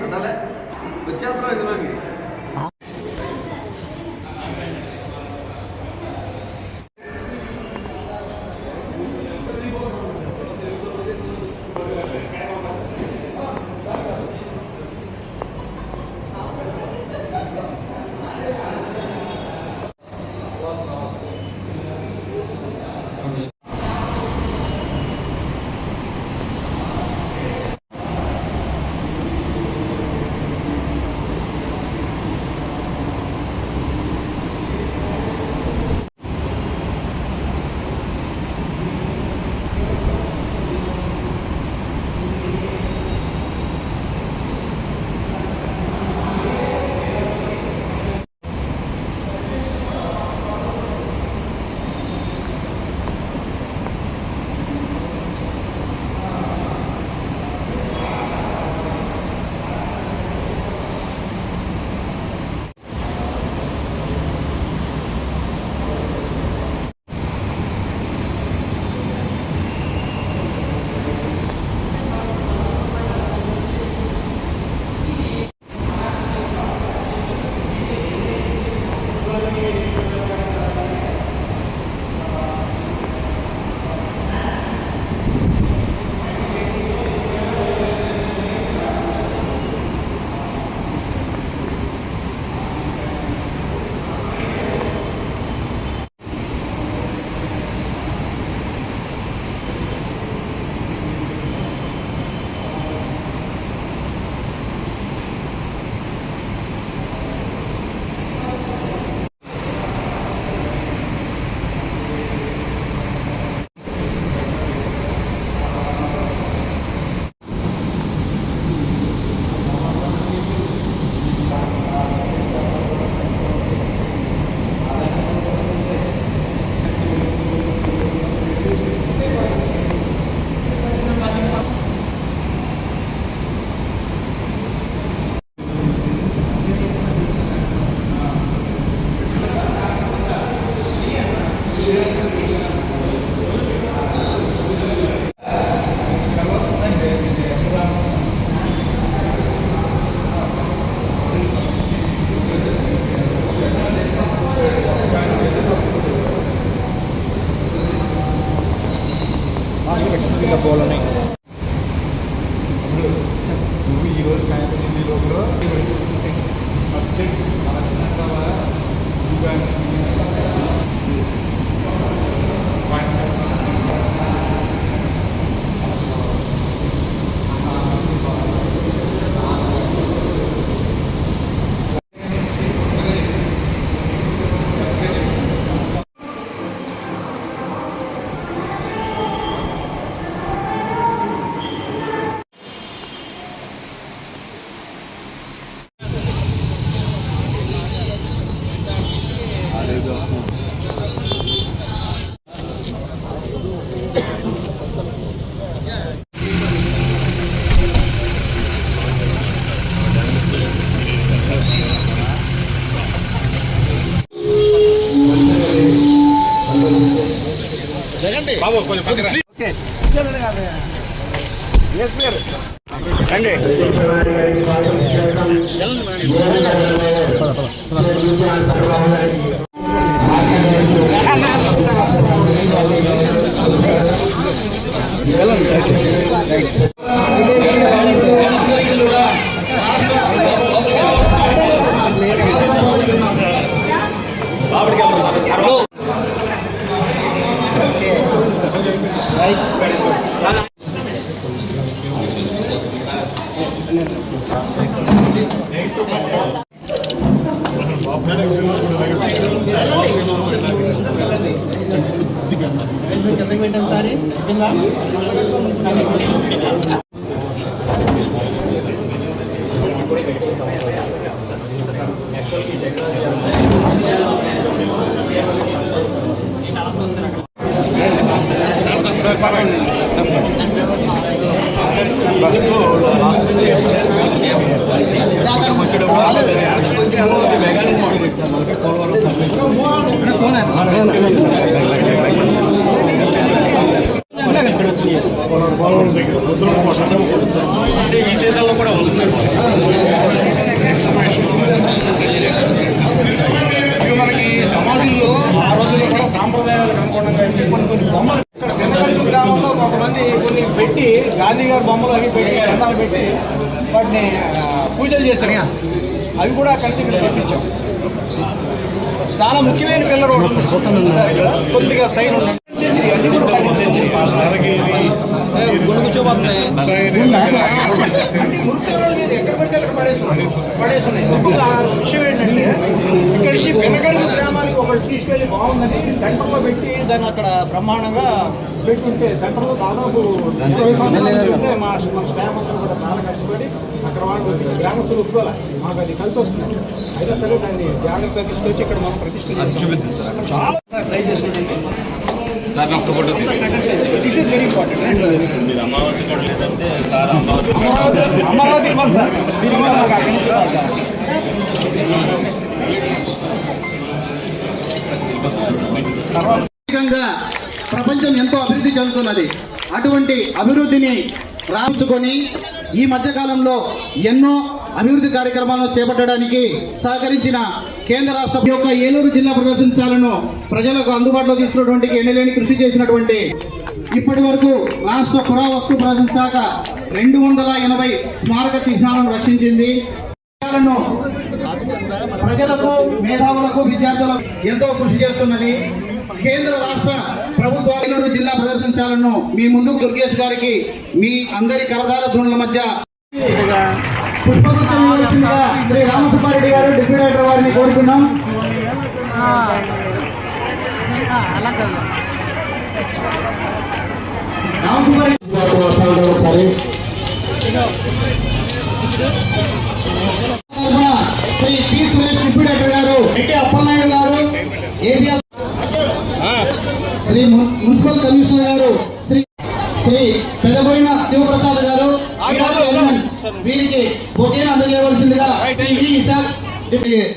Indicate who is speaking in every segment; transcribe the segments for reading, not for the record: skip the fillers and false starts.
Speaker 1: അതല്ലേ ഉച്ചയാത്ര ഇതിലേക്ക്
Speaker 2: పోలని ఇప్పుడు నువ్వు ఈరోజు సాయంత్రం 8 లోపల సబ్జెక్ట్ మనకు బాబు కొంచెం పక్కన రండి. మనకి సమాజంలో ఆ రోజుల్లో కూడా సాంప్రదాయాలకు అనుగుణంగా అయితే కొన్ని బొమ్మలు గ్రామంలో కొంతమంది కొన్ని పెట్టి గాంధీ గారి బొమ్మలు అవి పెట్టి గ్రంథాలు పెట్టి వాటిని పూజలు చేశారు. అవి కూడా కంటికి తెప్పించాం. చాలా ముఖ్యమైన పిల్లలు కొద్దిగా సైడ్ ఉండండి. విషయం ఏంటంటే ఇక్కడికి వెనకల్లి గ్రామానికి ఒకటి తీసుకెళ్ళి బాగుందని సెంటర్లో పెట్టి దాన్ని అక్కడ బ్రహ్మాండంగా పెట్టుకుంటే సెంటర్లో దాదాపు మన స్టాఫ్ అంతా కూడా చాలా కష్టపడి అక్కడ వాళ్ళు గ్రామస్తులు ఒప్పుకోవాలి. మాకు అది కలిసి వస్తుంది. అయినా సరే దాన్ని జాగ్రత్తగా తీసుకొచ్చి ఇక్కడ మనం ప్రతిష్ట చాలా ట్రై చేస్తుందండి. Very important. అమరావతి ఇవ్వాలి సార్.
Speaker 3: ప్రపంచం ఎంతో అభివృద్ధి చెందుతున్నది. అటువంటి అభివృద్ధిని రాయించుకొని ఈ మధ్యకాలంలో ఎన్నో అభివృద్ధి కార్యక్రమాలను చేపట్టడానికి సహకరించిన కేంద్ర రాష్ట్ర యొక్క ఏలూరు జిల్లా ప్రదర్శనశాలను ప్రజలకు అందుబాటులో తీసుకున్నటువంటి ఎన్నలేని కృషి చేసినటువంటి ఇప్పటి వరకు రాష్ట్ర పురావస్తు ప్రదర్శన శాఖ 280 స్మారక చిహ్నాలను రక్షించింది. ప్రజలకు, మేధావులకు, విద్యార్థులకు ఎంతో కృషి చేస్తున్నది. కేంద్ర రాష్ట్ర ప్రభుత్వ ఏలూరు జిల్లా ప్రదర్శనశాలను మీ ముందుకు దుర్గేష్ గారికి మీ అందరి కరదాల ధ్వనుల మధ్య పుష్పగుచ్చం ఇవ్వాల్సిందిగా శ్రీ రామసుబ్బారెడ్డి గారు డిప్యూటీ డైరెక్టర్ వారిని కోరుతున్నాం. Shri P Suresh deputy director గారు, రెడ్డి అప్పలనాయుడు గారు, ఏరియా శ్రీ మున్సిపల్ కమిషనర్ గారు శ్రీ పెదబోయిన శివప్రసాద్ గారు వీరికి బొకేను అందజేయవలసిందిగా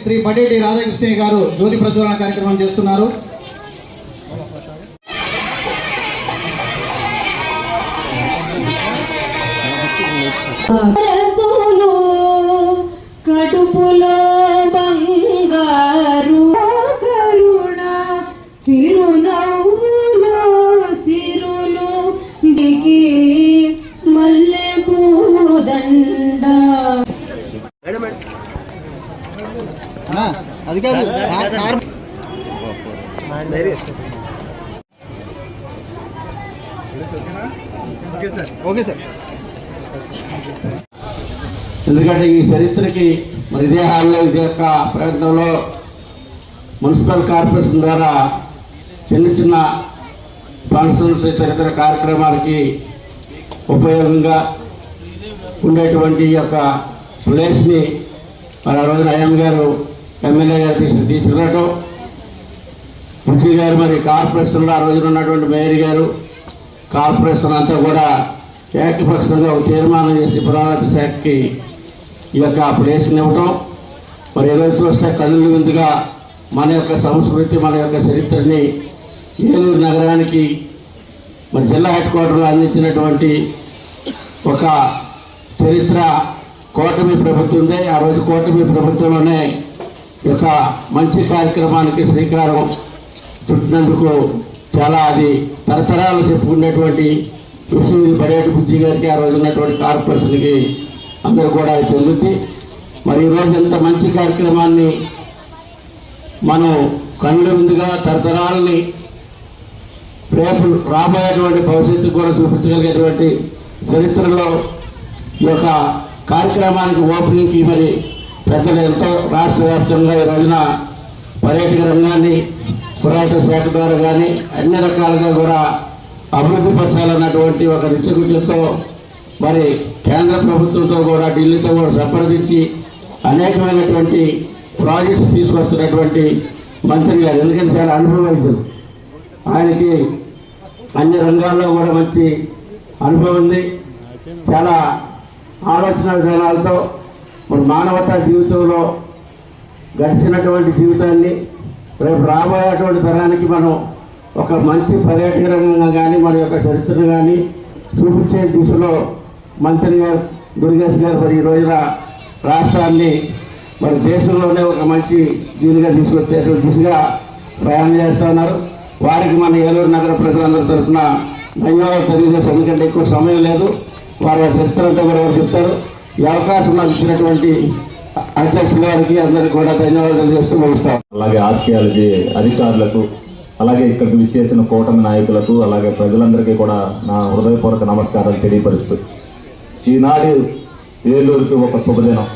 Speaker 3: శ్రీ పటేటి రాధాకృష్ణయ్య గారు జ్యోతి ప్రజ్వలన కార్యక్రమం చేస్తున్నారు.
Speaker 4: కడుపులో బంగారు కరుణ చిరునవ్వులో సిరులు దిగి మల్లె పూదండ
Speaker 2: అది కాదు సార్ ఓకే సార్.
Speaker 5: ఎందుకంటే ఈ చరిత్రకి మరి ఇదే హాల్లో ఇదే యొక్క ప్రయత్నంలో మున్సిపల్ కార్పొరేషన్ ద్వారా చిన్న చిన్న ఫంక్షన్స్ ఇతర కార్యక్రమాలకి ఉపయోగంగా ఉండేటువంటి ఈ యొక్క ప్లేస్ని మరి ఆ రోజున అయ్యం గారు ఎమ్మెల్యే గారు తీసుకురావటం, బుజ్జి గారు మరి కార్పొరేషన్లో ఆ రోజున ఉన్నటువంటి మేయర్ గారు కార్పొరేషన్ అంతా కూడా ఏకపక్షంగా ఒక తీర్మానం చేసి పురావస్తు శాఖకి ఈ యొక్క ప్లేస్ని ఇవ్వటం, మరి ఈరోజు చూస్తే కన్నుల విందుగా మన యొక్క సంస్కృతి మన యొక్క చరిత్రని ఏలూరు నగరానికి మరి జిల్లా హెడ్ క్వార్టర్లో అందించినటువంటి ఒక చరిత్ర కూటమి ప్రభుత్వందే. ఆ రోజు కూటమి ప్రభుత్వంలోనే ఈ యొక్క మంచి కార్యక్రమానికి శ్రీకారం చుట్టినందుకు చాలా అది తరతరాలు చెప్పుకునేటువంటి విషయం. పర్యాటక బుజ్జి గారికి ఆ రోజు ఉన్నటువంటి కార్పొరేషన్కి అందరూ కూడా చెందుతుంది. మరి ఈరోజు ఎంత మంచి కార్యక్రమాన్ని మనం కన్నుల ముందుగా తరతరాలని రేపు రాబోయేటువంటి భవిష్యత్తు కూడా చూపించగలిగేటువంటి చరిత్రలో ఈ యొక్క కార్యక్రమానికి ఓపెనింగ్కి మరి పెద్దలు ఎంతో రాష్ట్ర వ్యాప్తంగా ఈ రోజున పర్యాటక రంగాన్ని పురాతన శాఖ ద్వారా కానీ అన్ని రకాలుగా కూడా అభివృద్ధి పరచాలన్నటువంటి ఒక నిశ్చకుట్లతో మరి కేంద్ర ప్రభుత్వంతో కూడా ఢిల్లీతో కూడా సంప్రదించి అనేకమైనటువంటి ప్రాజెక్ట్స్ తీసుకొస్తున్నటువంటి మంత్రి గారు. ఎందుకంటే చాలా అనుభవజ్ఞులు, ఆయనకి అన్ని రంగాల్లో కూడా మంచి అనుభవం ఉంది. చాలా ఆలోచన విధానాలతో మన మానవతా జీవితంలో గడిచినటువంటి జీవితాన్ని రేపు రాబోయేటువంటి తరానికి మనం ఒక మంచి పర్యాటక రంగంగా కానీ మన యొక్క చరిత్రను కానీ చూపించే దిశలో మంత్రి గారు దుర్గేష్ గారు మరి ఈ రోజున రాష్ట్రాన్ని మరి దేశంలోనే ఒక మంచి దీనిగా తీసుకొచ్చేటువంటి దిశగా ప్రయాణం చేస్తూ ఉన్నారు. వారికి మన ఏలూరు నగర ప్రజలందరి తరఫున ధన్యవాదాలు తెలియజేస్తాం. ఎందుకంటే ఎక్కువ సమయం లేదు, వారి చరిత్ర అంతా కూడా వారు చెప్తారు. ఈ అవకాశం నాకు ఇచ్చినటువంటి అధ్యక్షుల గారికి అందరికీ కూడా ధన్యవాదాలు చేస్తూ ముగిస్తాం.
Speaker 6: అలాగే ఆర్కియాలజీ అధికారులకు, అలాగే ఇక్కడికి విచ్చేసిన కూటమి నాయకులకు, అలాగే ప్రజలందరికీ కూడా నా హృదయపూర్వక నమస్కారాలు తెలియపరుస్తూ, ఈనాడు ఏలూరుకి ఒక శుభదినం.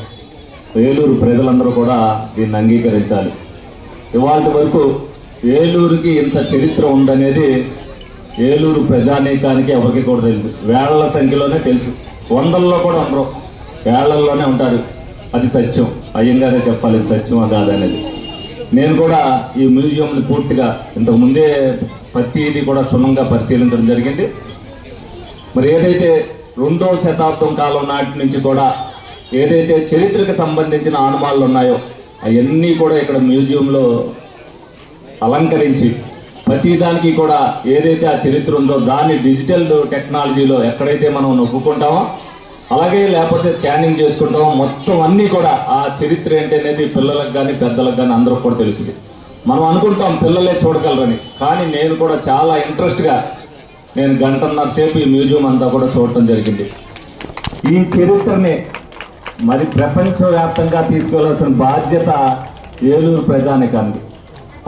Speaker 6: ఏలూరు ప్రజలందరూ కూడా దీన్ని అంగీకరించాలి. ఇవాళ వరకు ఏలూరుకి ఇంత చరిత్ర ఉందనేది ఏలూరు ప్రజానీకానికి ఎవరికి కూడా తెలుసు. వేళ్ల సంఖ్యలోనే తెలుసు, వందల్లో కూడా ఉండరు, వేళ్లలోనే ఉంటారు. అది సత్యం, అయ్యంగానే చెప్పాలి ఇది సత్యమా కాదనేది. నేను కూడా ఈ మ్యూజియంని పూర్తిగా ఇంతకుముందే ప్రతిదీ కూడా క్షుణ్ణంగా పరిశీలించడం జరిగింది. మరి ఏదైతే 2వ శతాబ్దం కాలం నాటి నుంచి కూడా ఏదైతే చరిత్రకు సంబంధించిన ఆనమాలు ఉన్నాయో అవన్నీ కూడా ఇక్కడ మ్యూజియంలో అలంకరించి ప్రతిదానికి కూడా ఏదైతే ఆ చరిత్ర ఉందో దాన్ని డిజిటల్ టెక్నాలజీలో ఎక్కడైతే మనం నొప్పుకుంటామో, అలాగే లేకపోతే స్కానింగ్ చేసుకుంటామో, మొత్తం అన్నీ కూడా ఆ చరిత్ర ఏంటి అనేది పిల్లలకు కానీ పెద్దలకు కానీ అందరికి కూడా తెలుస్తుంది. మనం అనుకుంటాం పిల్లలే చూడగలరని, కానీ నేను కూడా చాలా ఇంట్రెస్ట్గా నేను 1.5 గంటల సేపు ఈ మ్యూజియం అంతా కూడా చూడటం జరిగింది. ఈ చరిత్రని మరి ప్రపంచవ్యాప్తంగా తీసుకెళ్లాల్సిన బాధ్యత ఏలూరు ప్రజానీకానికి,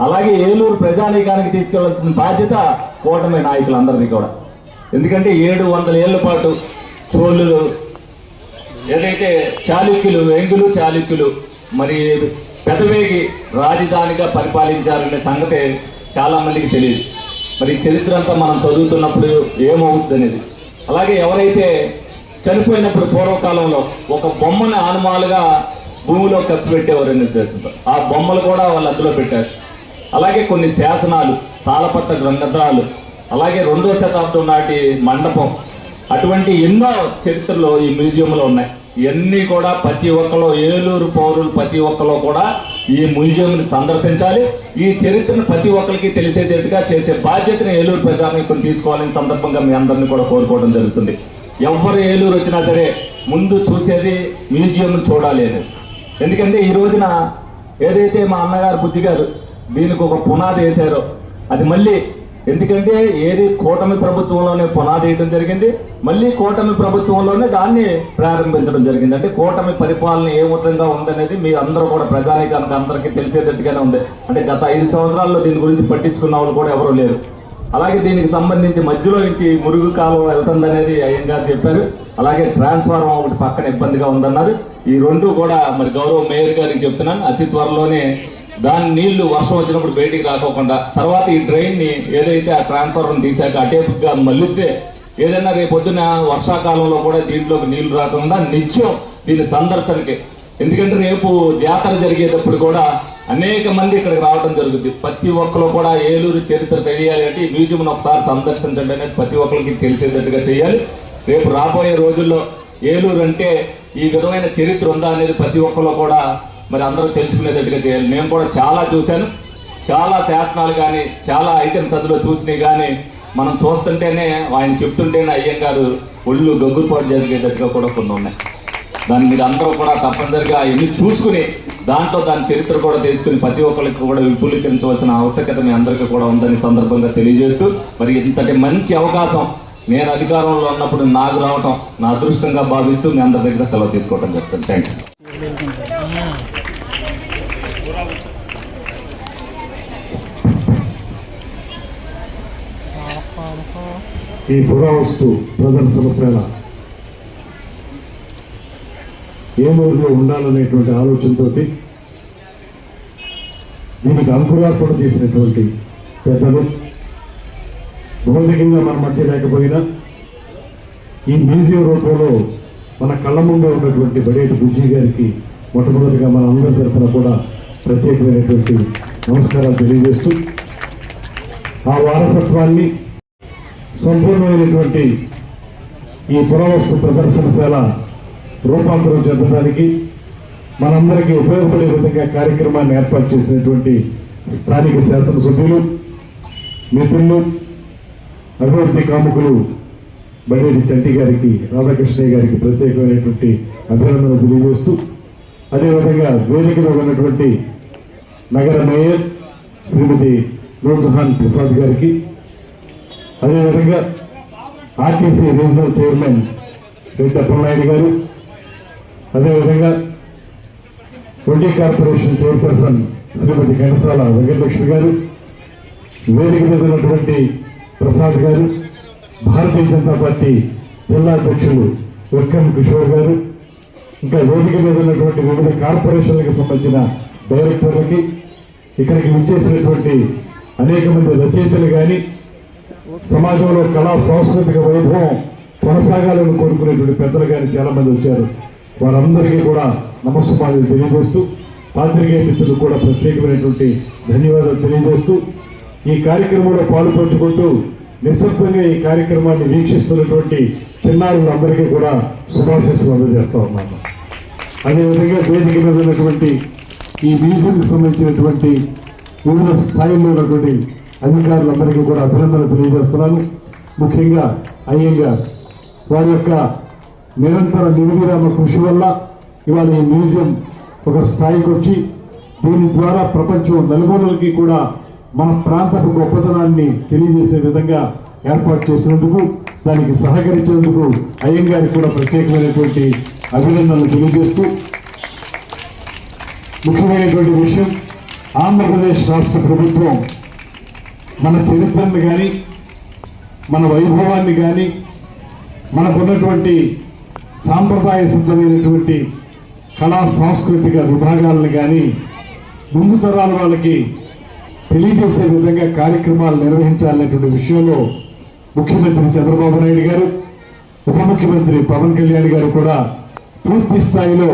Speaker 6: అలాగే ఏలూరు ప్రజానీకానికి తీసుకెళ్లాల్సిన బాధ్యత కూటమి నాయకులందరిది కూడా. ఎందుకంటే 700 ఏళ్ల పాటు చోళులు ఏదైతే చాళుక్యులు, వెంగులు చాళుక్యులు మరి పెదవేగి రాజధానిగా పరిపాలించారనే సంగతి చాలా మందికి తెలియదు. మరి చరిత్ర అంతా మనం చదువుతున్నప్పుడు ఏమవుతుంది అనేది. అలాగే ఎవరైతే చనిపోయినప్పుడు పూర్వకాలంలో ఒక బొమ్మని ఆనమాలుగా భూమిలో కప్పిపెట్టేవారనే ఉద్దేశంతో ఆ బొమ్మలు కూడా వాళ్ళు అందులో పెట్టారు. అలాగే కొన్ని శాసనాలు, తాళపత్ర గ్రంథాలు, అలాగే 2వ శతాబ్దం నాటి మండపం, అటువంటి ఎన్నో చరిత్రలు ఈ మ్యూజియంలో ఉన్నాయి. ఇవన్నీ కూడా ప్రతి ఒక్కరు ఏలూరు పౌరులు ప్రతి ఒక్కరు కూడా ఈ మ్యూజియంని సందర్శించాలి. ఈ చరిత్రను ప్రతి ఒక్కరికి తెలిసేటట్టుగా చేసే బాధ్యతను ఏలూరు ప్రజానీకం తీసుకోవాలని సందర్భంగా మీ అందరినీ కూడా కోరుకోవడం జరుగుతుంది. ఎవరు ఏలూరు వచ్చినా సరే ముందు చూసేది మ్యూజియంను చూడాలి అని. ఎందుకంటే ఈ రోజున ఏదైతే మా అన్నగారు బుజ్జి గారు దీనికి ఒక పునాది వేశారో అది మళ్ళీ ఎందుకంటే ఏది కూటమి ప్రభుత్వంలోనే పునాది వేయడం జరిగింది, మళ్ళీ కూటమి ప్రభుత్వంలోనే దాన్ని ప్రారంభించడం జరిగింది. అంటే కూటమి పరిపాలన ఏ విధంగా ఉందనేది మీ అందరూ కూడా ప్రజానీకానికి అందరికీ తెలిసేటట్టుగానే ఉంది. అంటే గత 5 సంవత్సరాల్లో దీని గురించి పట్టించుకున్న వాళ్ళు కూడా ఎవరూ లేరు. అలాగే దీనికి సంబంధించి మధ్యలో నుంచి మురుగు కాలువ వెళ్తుందనేది అయ్యంగారు చెప్పారు. అలాగే ట్రాన్స్ఫార్మర్ ఒకటి పక్కన ఇబ్బందిగా ఉందన్నారు. ఈ రెండు కూడా మరి గౌరవ మేయర్ గారికి చెప్తున్నాను, అతి త్వరలోనే దాని నీళ్లు వర్షం వచ్చినప్పుడు బయటికి రాకోకుండా తర్వాత ఈ డ్రైన్ ని ఏదైతే ఆ ట్రాన్స్ఫార్మర్ తీసాక అటేపుగా మళ్ళిస్తే ఏదైనా రేపొద్దున వర్షాకాలంలో కూడా దీంట్లోకి నీళ్లు రాకుండా నిత్యం దీని సందర్శనకి, ఎందుకంటే రేపు జాతర జరిగేటప్పుడు కూడా అనేక మంది ఇక్కడికి రావడం జరుగుతుంది. ప్రతి ఒక్కరు కూడా ఏలూరు చరిత్ర తెలియాలి అంటే ఈ మ్యూజియం ఒకసారి సందర్శించండి అనేది ప్రతి ఒక్కరికి తెలిసేటట్టుగా చేయాలి. రేపు రాబోయే రోజుల్లో ఏలూరు అంటే ఈ విధమైన చరిత్ర ఉందా అనేది ప్రతి ఒక్కరు కూడా మరి అందరూ తెలుసుకునేటట్టుగా చేయాలి. నేను కూడా చాలా చూశాను, చాలా శాసనాలు కానీ చాలా ఐటమ్స్ అందులో చూసినవి కానీ మనం చూస్తుంటేనే ఆయన చెప్తుంటేనే అయ్యంగారు ఒళ్ళు గగ్గుపాటు జరిగేటట్టుగా కూడా కొన్ని ఉన్నాయి. దాన్ని మీరు అందరూ కూడా తప్పనిసరిగా ఎన్ని చూసుకుని దాంట్లో దాని చరిత్ర కూడా తెలుసుకుని ప్రతి ఒక్కరికి కూడా విపులీకరించవలసిన ఆవశ్యకత మీ అందరికీ కూడా ఉందని సందర్భంగా తెలియజేస్తూ, మరి ఇంతటి మంచి అవకాశం నేను అధికారంలో ఉన్నప్పుడు నాకు రావటం నా అదృష్టంగా భావిస్తూ మీ అందరి దగ్గర సెలవు తీసుకోవడం చెప్తాను. Thank you.
Speaker 7: ఈ పురావస్తు ప్రదర్శనశాల ఏలూరులో ఉండాలనేటువంటి ఆలోచనతో దీనికి అంకురార్పణ చేసినటువంటి పెద్దలు భౌతికంగా మన మధ్య లేకపోయినా ఈ మ్యూజియం రూపంలో మన కళ్ళ ముందు ఉన్నటువంటి బడేటి బుజ్జి గారికి మొట్టమొదటిగా మన అందరి తరఫున కూడా ప్రత్యేకమైనటువంటి నమస్కారాలు తెలియజేస్తూ ఆ వారసత్వాన్ని సంపూర్ణమైనటువంటి ఈ పురావస్తు ప్రదర్శనశాల రూపాంతరం చెందడానికి మనందరికీ ఉపయోగపడే విధంగా కార్యక్రమాన్ని ఏర్పాటు చేసినటువంటి స్థానిక శాసనసభ్యులు, మిత్రులు, అభివృద్ధి కాముకులు బడేటి చంటి గారికి, రాధాకృష్ణయ్య గారికి ప్రత్యేకమైనటువంటి అభినందనలు తెలియజేస్తూ, అదేవిధంగా వేదికలో ఉన్నటువంటి నగర మేయర్ శ్రీమతి నూర్జహాన్ ప్రసాద్ గారికి, అదేవిధంగా RTC regional chairman Reddy Appalanaidu గారు, అదేవిధంగా వడ్డీ కార్పొరేషన్ చైర్పర్సన్ శ్రీమతి ఘనసాల వెంకటలక్ష్మి గారు, వేదిక మీద ఉన్నటువంటి ప్రసాద్ గారు, భారతీయ జనతా పార్టీ జిల్లా అధ్యక్షులు విక్రమ్ కిషోర్ గారు, ఇంకా వేదిక మీద ఉన్నటువంటి వివిధ కార్పొరేషన్లకు సంబంధించిన డైరెక్టర్లకి, ఇక్కడికి విచ్చేసినటువంటి అనేక మంది రచయితలు కానీ సమాజంలో కళా సాంస్కృతిక వైభవం కొనసాగాలని కోరుకునేటువంటి పెద్దలు కానీ చాలా మంది వచ్చారు. వారందరికీ కూడా నమస్కారాలు తెలియజేస్తూ, పాత్రికేయ మిత్రులు కూడా ప్రత్యేకమైనటువంటి ధన్యవాదాలు తెలియజేస్తూ, ఈ కార్యక్రమంలో పాల్పంచుకుంటూ నిశ్శబ్దంగా ఈ కార్యక్రమాన్ని వీక్షిస్తున్నటువంటి చిన్నారులందరికీ కూడా శుభాశీస్సులు అందజేస్తా ఉన్నాను. అదేవిధంగా వేదిక మీద ఉన్నటువంటి ఈ మ్యూజియంకి సంబంధించినటువంటి వివిధ స్థాయిలో ఉన్నటువంటి అధికారులందరికీ కూడా అభినందనలు తెలియజేస్తున్నాను. ముఖ్యంగా అయ్యంగార్ వారి యొక్క నిరంతర నిర్విరామ కృషి వల్ల ఇవాళ ఈ మ్యూజియం ఒక స్థాయికి వచ్చి దీని ద్వారా ప్రపంచం నలుమూలలకి కూడా మన ప్రాంతపు గొప్పతనాన్ని తెలియజేసే విధంగా ఏర్పాటు చేసినందుకు, దానికి సహకరించినందుకు అయ్యంగారికి కూడా ప్రత్యేకమైనటువంటి అభినందనలు తెలియజేస్తూ, ముఖ్యమైనటువంటి విషయం ఆంధ్రప్రదేశ్ రాష్ట్ర ప్రభుత్వం మన చరిత్రను కానీ మన వైభవాన్ని కానీ మనకున్నటువంటి సాంప్రదాయ సిద్ధమైనటువంటి కళా సాంస్కృతిక విభాగాలను కానీ ముందు తరాల వాళ్ళకి తెలియజేసే విధంగా కార్యక్రమాలు నిర్వహించాలనేటువంటి విషయంలో ముఖ్యమంత్రి చంద్రబాబు నాయుడు గారు, ఉప ముఖ్యమంత్రి పవన్ కళ్యాణ్ గారు కూడా పూర్తి స్థాయిలో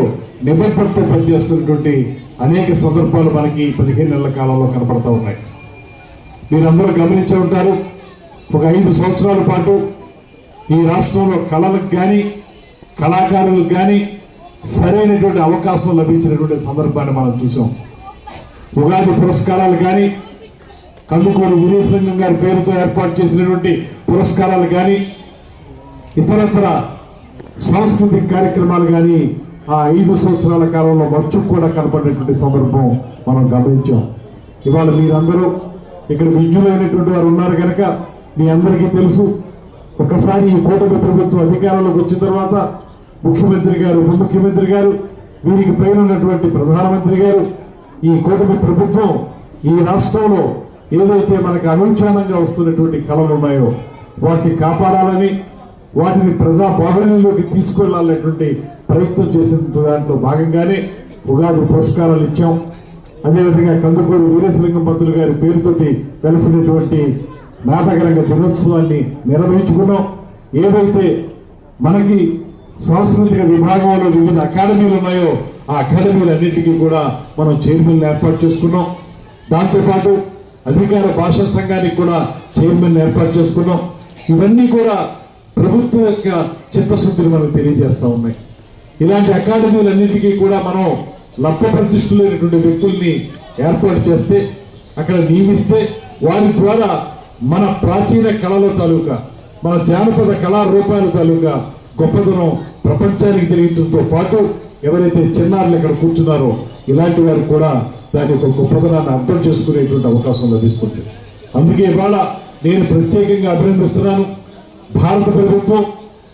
Speaker 7: నిబద్ధతతో పనిచేస్తున్నటువంటి అనేక సందర్భాలు మనకి 15 నెలల కాలంలో కనపడతా ఉన్నాయి. మీరందరూ గమనించి ఉంటారు. ఒక 5 సంవత్సరాల పాటు ఈ రాష్ట్రంలో కళలకు కానీ కళాకారులకు కానీ సరైనటువంటి అవకాశం లభించినటువంటి సందర్భాన్ని మనం చూసాం. ఉగాది పురస్కారాలు కానీ, కందుకూరు వీరేశలింగం గారి పేరుతో ఏర్పాటు చేసినటువంటి పురస్కారాలు కానీ, ఇతరత్ర సాంస్కృతిక కార్యక్రమాలు కానీ ఆ 5 సంవత్సరాల కాలంలో మచ్చుకు కూడా కనపడినటువంటి సందర్భం మనం గమనించాం. ఇవాళ మీరందరూ ఇక్కడ విద్యులైనటువంటి వారు ఉన్నారు కనుక మీ అందరికీ తెలుసు. ఒక్కసారి ఈ కూటమి ప్రభుత్వం అధికారంలోకి వచ్చిన తర్వాత ముఖ్యమంత్రి గారు, ఉప ముఖ్యమంత్రి గారు, వీరికి పైన ఉన్నటువంటి ప్రధానమంత్రి గారు, ఈ కూటమి ప్రభుత్వం ఈ రాష్ట్రంలో ఏదైతే మనకు అనుచానంగా వస్తున్నటువంటి కళలు ఉన్నాయో వాటిని కాపాడాలని, వాటిని ప్రజా బాహుళ్యంలోకి తీసుకెళ్లాలనేటువంటి ప్రయత్నం చేసిన దాంట్లో భాగంగానే ఉగాది పురస్కారాలు ఇచ్చాం. అదేవిధంగా కందుకూరు వీరేశలింగం పంతులు గారి పేరుతోటి వెలసినటువంటి నాటకరంగ దినోత్సవాన్ని నిర్వహించుకున్నాం. ఏవైతే మనకి సాంస్కృతిక విభాగంలో వివిధ అకాడమీలు ఉన్నాయో ఆ అకాడమీలన్నింటికీ కూడా మనం చైర్మన్ ఏర్పాటు చేసుకున్నాం. దాంతోపాటు అధికార భాషా సంఘానికి కూడా చైర్మన్ ఏర్పాటు చేసుకున్నాం. ఇవన్నీ కూడా ప్రభుత్వం యొక్క చిత్తశుద్ధిని మనకు తెలియజేస్తూ ఉన్నాయి. ఇలాంటి అకాడమీలన్నింటికీ కూడా మనం లబ్ధ ప్రతిష్ఠులైనటువంటి వ్యక్తుల్ని ఏర్పాటు చేస్తే, అక్కడ నియమిస్తే వారి ద్వారా మన ప్రాచీన కళల తాలూకా, మన జానపద కళారూపాల తాలూకా గొప్పదనం ప్రపంచానికి తెలియటంతో పాటు ఎవరైతే చిన్నారులు ఇక్కడ కూర్చున్నారో ఇలాంటి వారు కూడా దాని యొక్క గొప్పదనాన్ని అర్థం చేసుకునేటువంటి అవకాశం లభిస్తుంది. అందుకే ఇవాళ నేను ప్రత్యేకంగా అభినందిస్తున్నాను. భారత ప్రభుత్వం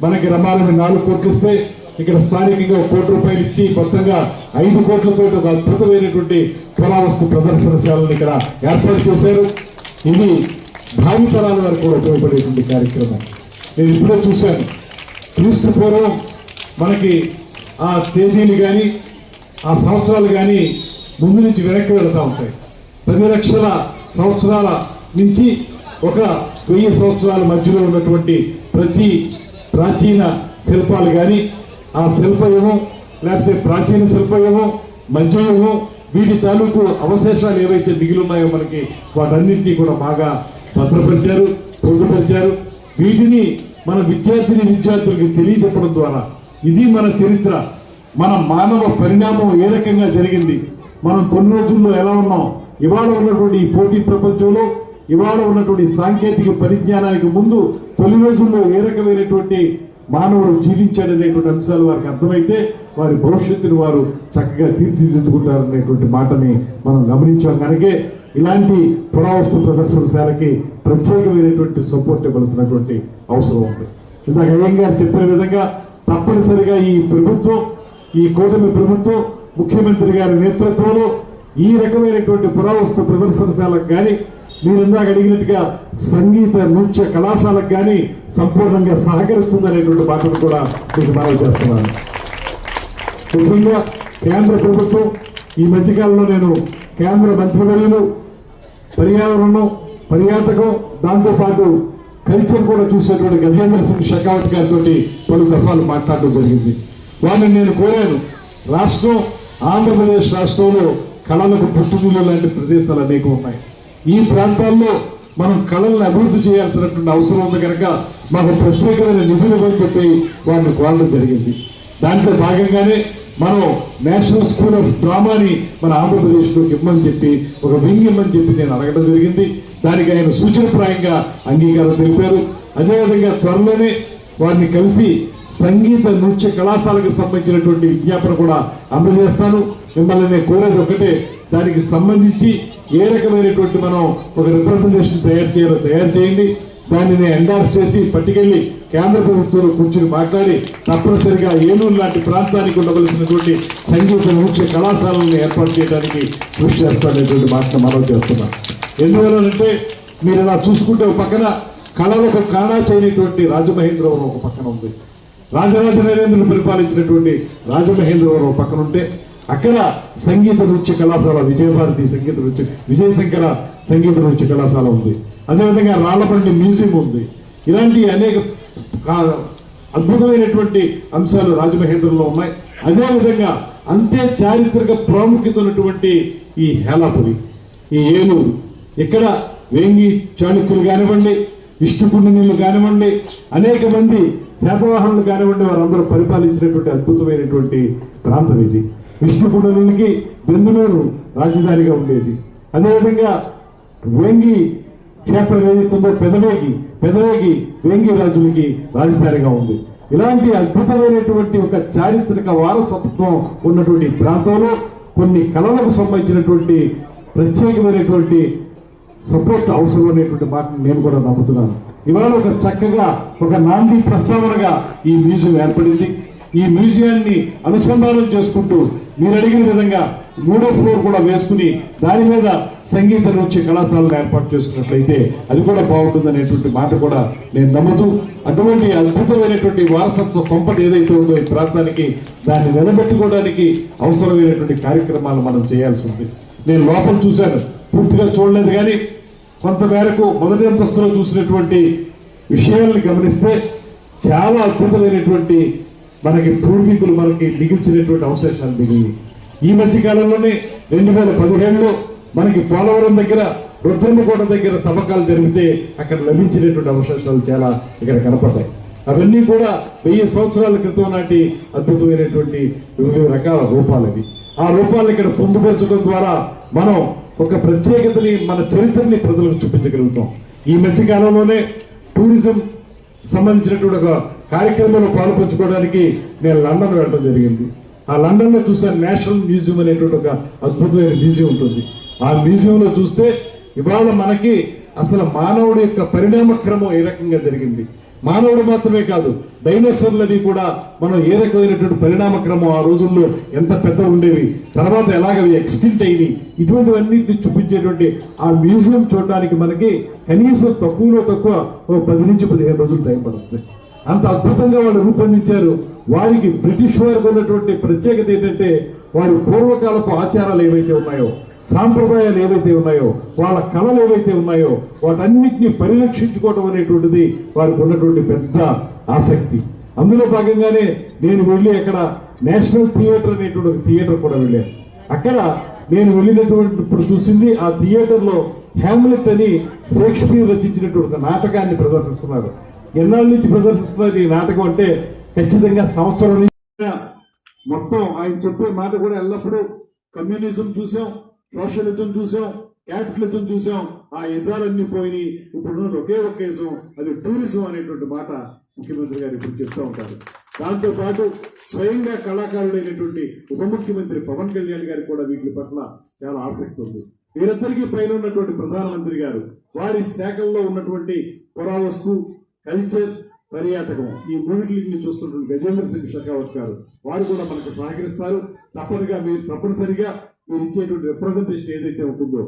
Speaker 7: మనకి రమాలని 4 కోట్లు ఇస్తే ఇక్కడ స్థానికంగా 1 కోటి రూపాయలు ఇచ్చి మొత్తంగా 5 కోట్లతో ఒక అద్భుతమైనటువంటి పురావస్తు ప్రదర్శనశాలను ఇక్కడ ఏర్పాటు చేశారు. ఇది భావితరాల వరకు కూడా ఉపయోగపడేటువంటి కార్యక్రమం. నేను ఇప్పుడే చూశాను, క్రీస్తు పూర్వం మనకి ఆ తేదీలు కానీ ఆ సంవత్సరాలు కానీ ముందు నుంచి వెనక్కి వెళుతూ ఉంటాయి. 10 లక్షల సంవత్సరాల నుంచి 1000 సంవత్సరాల మధ్యలో ఉన్నటువంటి ప్రతి ప్రాచీన శిల్పాలు కానీ, ఆ శిల్పయుగం లేకపోతే ప్రాచీన శిల్పయుగం, మధ్యయుగం, వీటి తాలూకు అవశేషాలు ఏవైతే మిగిలి ఉన్నాయో మనకి వాటన్నింటినీ కూడా బాగా భద్రపరిచారు, పొందుపరిచారు. వీటిని మన విద్యార్థులకు తెలియజెప్పడం ద్వారా ఇది మన చరిత్ర, మన మానవ పరిణామం ఏ రకంగా జరిగింది, మనం 9 రోజుల్లో ఎలా ఉన్నాం, ఇవాళ ఉన్నటువంటి ఈ పోటీ ప్రపంచంలో, ఇవాళ ఉన్నటువంటి సాంకేతిక పరిజ్ఞానానికి ముందు 9 రోజుల్లో ఏ రకమైనటువంటి మానవుడు జీవించాడనేటువంటి అంశాలు వారికి అర్థమైతే వారి భవిష్యత్తును వారు చక్కగా తీర్చిదిద్దుకుంటారనేటువంటి మాటని మనం గమనించాం. కనుకే ఇలాంటి పురావస్తు ప్రదర్శనశాలకి ప్రత్యేకమైనటువంటి సపోర్ట్ ఇవ్వాల్సినటువంటి అవసరం ఉంది. ఇందాక అయ్యం గారు చెప్పిన విధంగా తప్పనిసరిగా ఈ ప్రభుత్వం, ఈ కూటమి ప్రభుత్వం ముఖ్యమంత్రి గారి నేతృత్వంలో ఈ రకమైనటువంటి పురావస్తు ప్రదర్శనశాలకు కానీ, మీరు ఇందాక అడిగినట్టుగా సంగీత నృత్య కళాశాలకు కానీ సంపూర్ణంగా సహకరిస్తుందనేటువంటి మాటను కూడా మీకు మనవి చేస్తున్నాను. ముఖ్యంగా కేంద్ర ప్రభుత్వం ఈ మధ్యకాలంలో నేను కేంద్ర మంత్రివర్యులు పర్యావరణం, పర్యాటకం, దాంతోపాటు కల్చర్ కూడా చూసేటువంటి గజేంద్ర సింగ్ షెకావత్ గారితో పలు దఫాలు మాట్లాడడం జరిగింది. వారిని నేను కోరాను, రాష్ట్రం ఆంధ్రప్రదేశ్ రాష్ట్రంలో కళలకు పుట్టుకలు లాంటి ప్రదేశాలు అనేక ఉన్నాయి. ఈ ప్రాంతాల్లో మనం కళలను అభివృద్ధి చేయాల్సినటువంటి అవసరం ఉంది కనుక మాకు ప్రత్యేకమైన నిధులు ఇవ్వని చెప్పి వారిని కోరడం జరిగింది. దాంట్లో భాగంగానే మనం నేషనల్ స్కూల్ ఆఫ్ డ్రామాని మన ఆంధ్రప్రదేశ్లోకి ఇవ్వమని చెప్పి, ఒక వింగ్ ఇవ్వమని చెప్పి నేను అడగడం జరిగింది. దానికి ఆయన సూచనప్రాయంగా అంగీకారం తెలిపారు. అదేవిధంగా త్వరలోనే వారిని కలిసి సంగీత నృత్య కళాశాలకు సంబంధించినటువంటి విజ్ఞాపన కూడా అందజేస్తాను. మిమ్మల్ని నేను కోరేది ఒకటే, దానికి సంబంధించి ఏ రకమైనటువంటి మనం ఒక రిప్రజెంటేషన్ తయారు చేయండి. దాన్ని నేను ఎండార్స్ చేసి పట్టుకెళ్లి కేంద్ర ప్రభుత్వంలో కూర్చుని మాట్లాడి తప్పనిసరిగా ఏలూరు లాంటి ప్రాంతానికి ఉండవలసినటువంటి సంగీత నృత్య కళాశాలను ఏర్పాటు చేయడానికి కృషి చేస్తాననేటువంటి మాటను మనవి చేస్తున్నాం. ఎందువలనంటే మీరు ఇలా చూసుకుంటే ఒక పక్కన కళలకు కాణా చేయనటువంటి రాజమహేంద్రవరం ఒక పక్కన ఉంది, రాజరాజ నరేంద్రుడు పరిపాలించినటువంటి రాజమహేంద్రవరం ఒక పక్కన ఉంటే అక్కడ సంగీత నృత్య కళాశాల విజయభారతి విజయశంకర సంగీత నృత్య కళాశాల ఉంది. అదేవిధంగా రాళ్లబండి మ్యూజియం ఉంది. ఇలాంటి అనేక అద్భుతమైనటువంటి అంశాలు రాజమహేంద్రంలో ఉన్నాయి. అదేవిధంగా అంతే చారిత్రక ప్రాముఖ్యత ఉన్నటువంటి ఈ హేలాపురి, ఈ ఏలూరు, ఇక్కడ వేంగి చాళుక్యులు కానివ్వండి, విష్ణుకుండినులు కానివ్వండి, అనేక మంది శాతవాహనులు కానివ్వండి, వారందరూ పరిపాలించినటువంటి అద్భుతమైనటువంటి ప్రాంతం ఇది. విష్ణుకుండినులకి బెందులూరు రాజధానిగా ఉండేది. అదేవిధంగా వేంగి క్షేత్రం ఏదైతుందో పెదవేగి వేంగి రాజులకి రాజధానిగా ఉంది. ఇలాంటి అద్భుతమైనటువంటి ఒక చారిత్రక వారసత్వం ఉన్నటువంటి ప్రాంతంలో కొన్ని కళలకు సంబంధించినటువంటి ప్రత్యేకమైనటువంటి సపోర్ట్ అవసరం అనేటువంటి మాటను నేను కూడా నమ్ముతున్నాను. ఇవాళ ఒక చక్కగా ఒక నాంది ప్రస్తావనగా ఈ మ్యూజియం ఏర్పడింది. ఈ మ్యూజియాన్ని అనుసంధానం చేసుకుంటూ మీరు అడిగిన విధంగా 3వ ఫ్లోర్ కూడా వేసుకుని దాని మీద సంగీత నృత్య కళాశాలను ఏర్పాటు చేసుకున్నట్లయితే అది కూడా బాగుంటుందనేటువంటి మాట కూడా నేను నమ్ముతూ, అటువంటి అద్భుతమైనటువంటి వారసత్వ సంపద ఏదైతే ఉందో ఈ ప్రాంతానికి దాన్ని నిలబెట్టుకోవడానికి అవసరమైనటువంటి కార్యక్రమాలు మనం చేయాల్సి ఉంది. నేను లోపల చూశాను, పూర్తిగా చూడలేదు, కానీ కొంతమేరకు మొదటి అంతస్తులో చూసినటువంటి విషయాలను గమనిస్తే చాలా అద్భుతమైనటువంటి మనకి పూర్వీకులు మనకి మిగిల్చినటువంటి అవశేషాలు మిగిలి ఈ మధ్య కాలంలోనే 2017లో మనకి పోలవరం దగ్గర రుద్రమ్మకోట దగ్గర తవ్వకాలు జరిగితే అక్కడ లభించినటువంటి అవశేషాలు చాలా ఇక్కడ కనపడ్డాయి. అవన్నీ కూడా 1000 సంవత్సరాల క్రితం నాటి అద్భుతమైనటువంటి వివిధ రకాల రూపాలు అవి. ఆ రూపాలను ఇక్కడ పొందుపరచడం ద్వారా మనం ఒక ప్రత్యేకతని, మన చరిత్రని ప్రజలకు చూపించగలుగుతాం. ఈ మధ్య కాలంలోనే టూరిజం సంబంధించినటువంటి ఒక కార్యక్రమంలో పాల్పంచుకోవడానికి నేను లండన్ వెళ్ళడం జరిగింది. ఆ లండన్లో చూసాను నేషనల్ మ్యూజియం అనేటువంటి ఒక అద్భుతమైన మ్యూజియం ఉంటుంది. ఆ మ్యూజియంలో చూస్తే ఇవాళ మనకి అసలు మానవుడి యొక్క పరిణామ క్రమం ఏ రకంగా జరిగింది, మానవుడు మాత్రమే కాదు డైనోసార్లవి కూడా మనం ఏ రకమైనటువంటి పరిణామ క్రమం ఆ రోజుల్లో ఎంత పెద్ద ఉండేవి, తర్వాత ఎలాగవి ఎక్స్టింట్ అయినాయి, ఇటువంటివన్నిటిని చూపించేటువంటి ఆ మ్యూజియం చూడడానికి మనకి కనీసం తక్కువలో తక్కువ 10 నుంచి 15 రోజులు టైం పడుతుంది. అంత అద్భుతంగా వాళ్ళు రూపొందించారు. వారికి బ్రిటిష్ వారికి ఉన్నటువంటి ప్రత్యేకత ఏంటంటే వారి పూర్వకాలపు ఆచారాలు ఏవైతే ఉన్నాయో, సాంప్రదాయాలు ఏవైతే ఉన్నాయో, వాళ్ళ కళలు ఏవైతే ఉన్నాయో వాటన్నిటిని పరిరక్షించుకోవడం అనేటువంటిది వారికి ఉన్నటువంటి పెద్ద ఆసక్తి. అందులో భాగంగానే నేను వెళ్ళి అక్కడ నేషనల్ థియేటర్ అనేటువంటి ఒక థియేటర్ కూడా వెళ్ళాను. అక్కడ నేను వెళ్ళినటువంటి ఇప్పుడు చూసింది ఆ థియేటర్లో హ్యామ్లెట్ అని షేక్స్పియర్ రచించినటువంటి ఒక నాటకాన్ని ప్రదర్శిస్తున్నారు. ఎన్నాళ్ళ నుంచి ప్రదర్శిస్తున్నారు ఈ నాటకం అంటే ఖచ్చితంగా సంవత్సరం నుంచి. మొత్తం ఆయన చెప్పే మాట కూడా ఎల్లప్పుడూ కమ్యూనిజం చూసాం, సోషలిజం చూసాం, క్యాపిటలిజం చూసాం, ఆ యజాలన్నీ పోయి ఇప్పుడు ఒకే ఒక యజం, అది టూరిజం అనేటువంటి మాట ముఖ్యమంత్రి గారు ఇప్పుడు చెప్తూ ఉంటారు. దాంతో పాటు స్వయంగా కళాకారుడైనటువంటి ఉప ముఖ్యమంత్రి పవన్ కళ్యాణ్ గారికి కూడా వీటి పట్ల చాలా ఆసక్తి ఉంది. వీరందరికీ పైన ఉన్నటువంటి ప్రధానమంత్రి గారు వారి శాఖల్లో ఉన్నటువంటి పురావస్తు, కల్చర్, పర్యాటకం ఈ మూడింటిని చూస్తున్నటువంటి గజేంద్ర సింగ్ షెకావత్ గారు వారు కూడా మనకు సహకరిస్తారు. తప్పనిసరిగా మీరు ఇచ్చేటువంటి రిప్రజెంటేషన్ ఏదైతే ఉంటుందో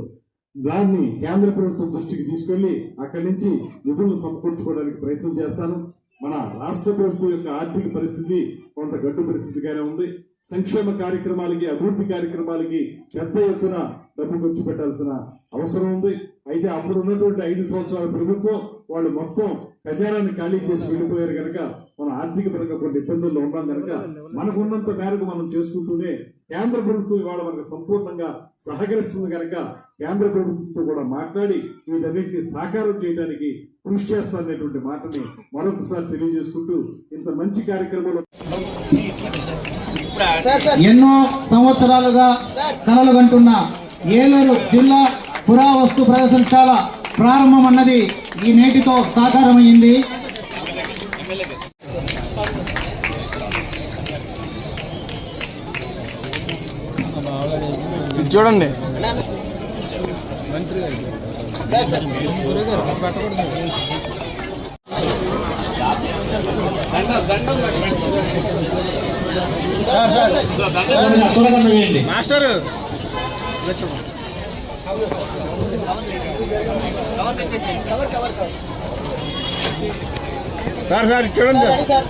Speaker 7: దాన్ని కేంద్ర ప్రభుత్వం దృష్టికి తీసుకెళ్లి అక్కడి నుంచి నిధులను సమకూర్చుకోవడానికి ప్రయత్నం చేస్తాను. మన రాష్ట్ర ప్రభుత్వం యొక్క ఆర్థిక పరిస్థితి కొంత గడ్డు పరిస్థితిగానే ఉంది. సంక్షేమ కార్యక్రమాలకి, అభివృద్ధి కార్యక్రమాలకి పెద్ద ఎత్తున డబ్బు ఖర్చు పెట్టాల్సిన అవసరం ఉంది. అయితే అప్పుడు ఉన్నటువంటి 5 సంవత్సరాల ప్రభుత్వం వాళ్ళు మొత్తం ఖజానాన్ని ఖాళీ చేసి వెళ్ళిపోయారు కనుక మన ఆర్థిక పరంగా కొన్ని ఇబ్బందుల్లో ఉన్నాం కనుక మనకున్నంత మేరకు మనం చేసుకుంటూనే కేంద్ర ప్రభుత్వం ఇవాళ మనకు సంపూర్ణంగా సహకరిస్తుంది కనుక కేంద్ర ప్రభుత్వంతో కూడా మాట్లాడి వీటన్నిటిని సాకారం చేయడానికి కృషి చేస్తాననేటువంటి మాటని మరొకసారి తెలియజేసుకుంటూ ఇంత మంచి కార్యక్రమంలో
Speaker 3: ఎన్నో సంవత్సరాలుగా కలలు కంటున్న ఏలూరు జిల్లా పురావస్తు ప్రదర్శనశాల ప్రారంభం అన్నది ఈ నేటితో సాకారమైంది.
Speaker 2: చూడండి మాస్టర్ సార్ చూడండి సార్